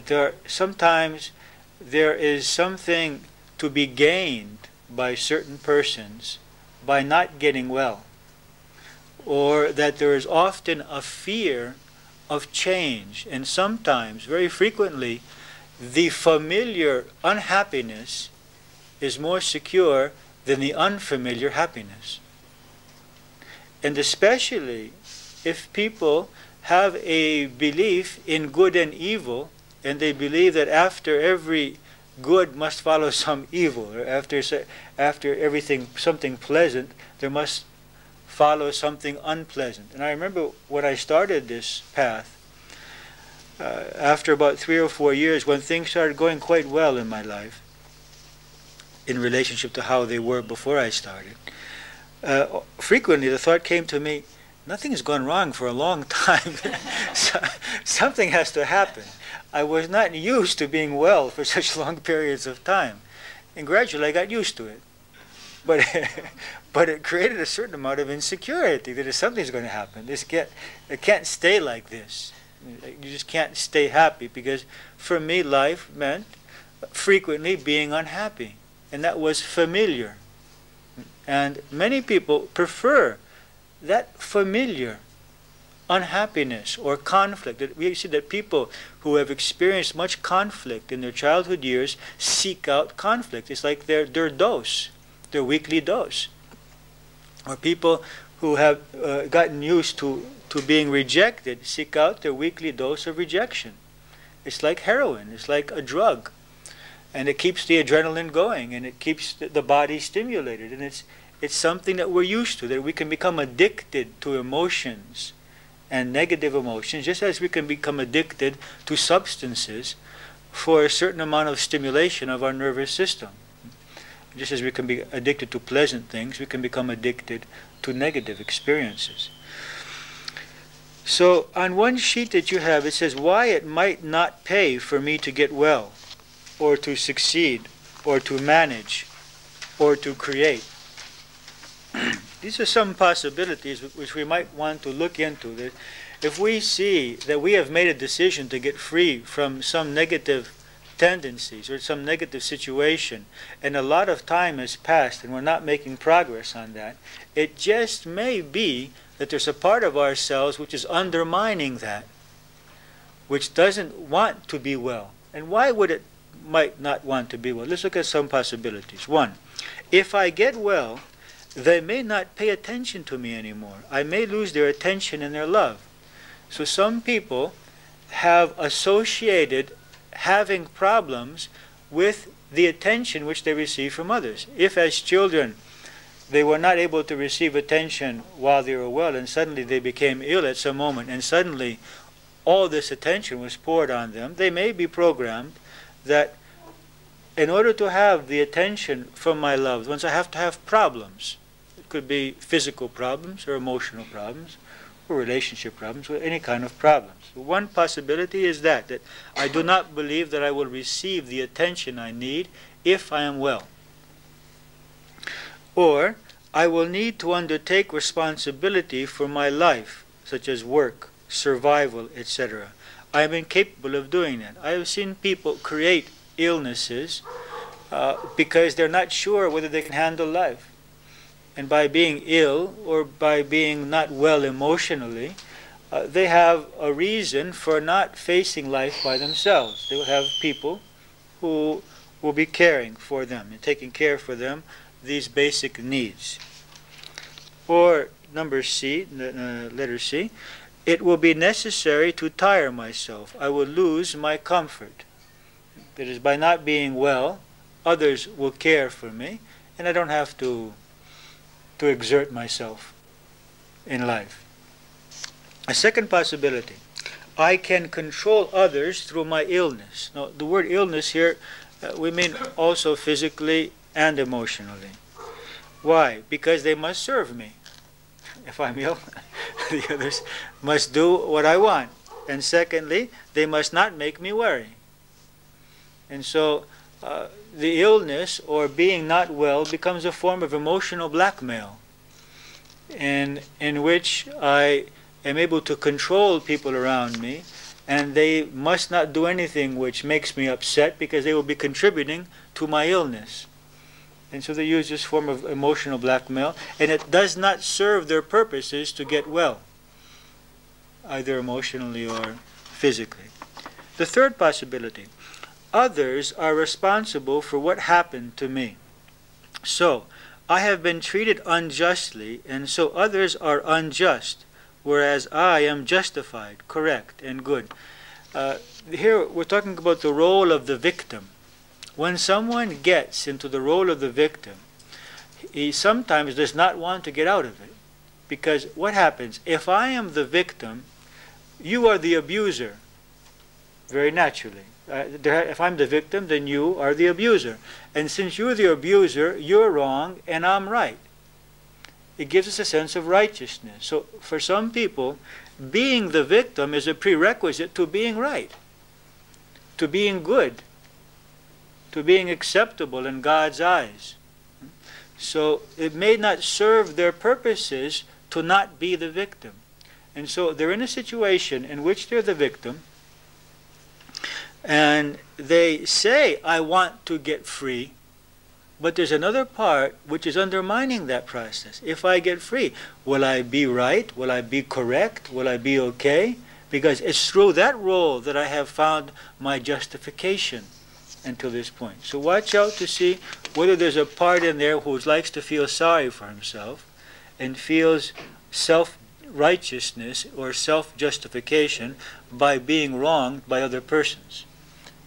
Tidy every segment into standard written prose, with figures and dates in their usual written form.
that sometimes there is something to be gained by certain persons by not getting well, or that there is often a fear of change, and sometimes, very frequently, the familiar unhappiness is more secure than the unfamiliar happiness. And especially if people have a belief in good and evil, and they believe that after every good must follow some evil, or after everything, something pleasant, there must follow something unpleasant. And I remember when I started this path, after about 3 or 4 years, when things started going quite well in my life, in relationship to how they were before I started, frequently the thought came to me, nothing has gone wrong for a long time. Something has to happen. I was not used to being well for such long periods of time. And gradually I got used to it. But it created a certain amount of insecurity that if something's going to happen, it can't stay like this. You just can't stay happy, because for me life meant frequently being unhappy. And that was familiar. And many people prefer that familiar unhappiness or conflict. We see that people who have experienced much conflict in their childhood years seek out conflict. It's like their dose, their weekly dose. Or people who have gotten used to being rejected seek out their weekly dose of rejection. It's like heroin. It's like a drug. And it keeps the adrenaline going, and it keeps the body stimulated. And it's something that we're used to, that we can become addicted to emotions and negative emotions, just as we can become addicted to substances for a certain amount of stimulation of our nervous system. Just as we can be addicted to pleasant things, we can become addicted to negative experiences. So on one sheet that you have, it says why it might not pay for me to get well, or to succeed, or to manage, or to create. These are some possibilities which we might want to look into. That if we see that we have made a decision to get free from some negative tendencies or some negative situation, and a lot of time has passed and we're not making progress on that, it just may be that there's a part of ourselves which is undermining that, which doesn't want to be well. And why would it might not want to be well? Let's look at some possibilities. One, if I get well, they may not pay attention to me anymore. I may lose their attention and their love. So some people have associated having problems with the attention which they receive from others. If as children they were not able to receive attention while they were well, and suddenly they became ill at some moment, and suddenly all this attention was poured on them, they may be programmed that in order to have the attention from my loved ones, I have to have problems. It could be physical problems or emotional problems or relationship problems or any kind of problems. So one possibility is that I do not believe that I will receive the attention I need if I am well. Or I will need to undertake responsibility for my life, such as work, survival, etc. I am incapable of doing that. I have seen people create illnesses because they're not sure whether they can handle life. And by being ill or by being not well emotionally, they have a reason for not facing life by themselves. They will have people who will be caring for them and taking care for them these basic needs. Or number C, letter C, it will be necessary to tire myself. I will lose my comfort. That is, by not being well, others will care for me, and I don't have to exert myself in life. A second possibility, I can control others through my illness. Now, the word illness here, we mean also physically and emotionally. Why? Because they must serve me. If I'm ill, the others must do what I want. And secondly, they must not make me worry. And so the illness or being not well becomes a form of emotional blackmail, in which I am able to control people around me and they must not do anything which makes me upset because they will be contributing to my illness. And so they use this form of emotional blackmail, and it does not serve their purposes to get well, either emotionally or physically. The third possibility: others are responsible for what happened to me. So, I have been treated unjustly, and so others are unjust, whereas I am justified, correct, and good. Here we're talking about the role of the victim. When someone gets into the role of the victim, he sometimes does not want to get out of it. Because what happens? If I am the victim, you are the abuser, very naturally. If I'm the victim, then you are the abuser. And since you're the abuser, you're wrong and I'm right. It gives us a sense of righteousness. So for some people, being the victim is a prerequisite to being right, to being good, to being acceptable in God's eyes. So it may not serve their purposes to not be the victim. And so they're in a situation in which they're the victim, and they say, I want to get free, but there's another part which is undermining that process. If I get free, will I be right? Will I be correct? Will I be okay? Because it's through that role that I have found my justification until this point. So watch out to see whether there's a part in there who likes to feel sorry for himself and feels self-righteousness or self-justification by being wronged by other persons.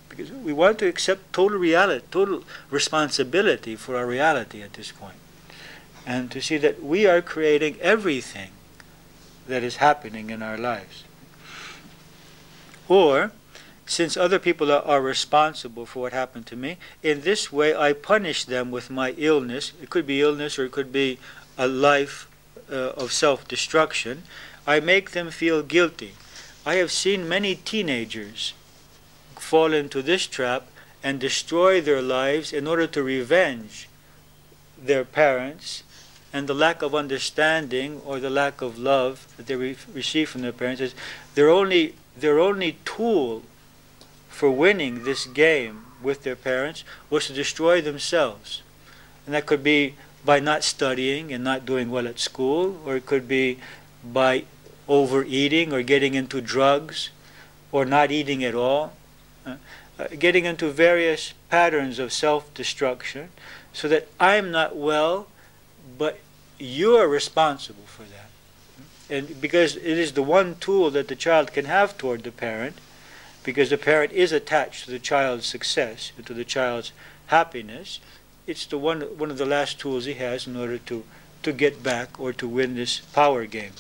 Because we want to accept total reality, total responsibility for our reality at this point, and to see that we are creating everything that is happening in our lives. Or, since other people are responsible for what happened to me, in this way I punish them with my illness. It could be illness or it could be a life of self-destruction. I make them feel guilty. I have seen many teenagers fall into this trap and destroy their lives in order to revenge their parents, and the lack of understanding or the lack of love that they receive from their parents is their only tool for winning this game with their parents was to destroy themselves. And that could be by not studying and not doing well at school, or it could be by overeating or getting into drugs or not eating at all, getting into various patterns of self-destruction, so that I'm not well, but you're responsible for that. And because it is the one tool that the child can have toward the parent, because the parent is attached to the child's success, to the child's happiness, it's the one of the last tools he has in order to get back or to win this power game.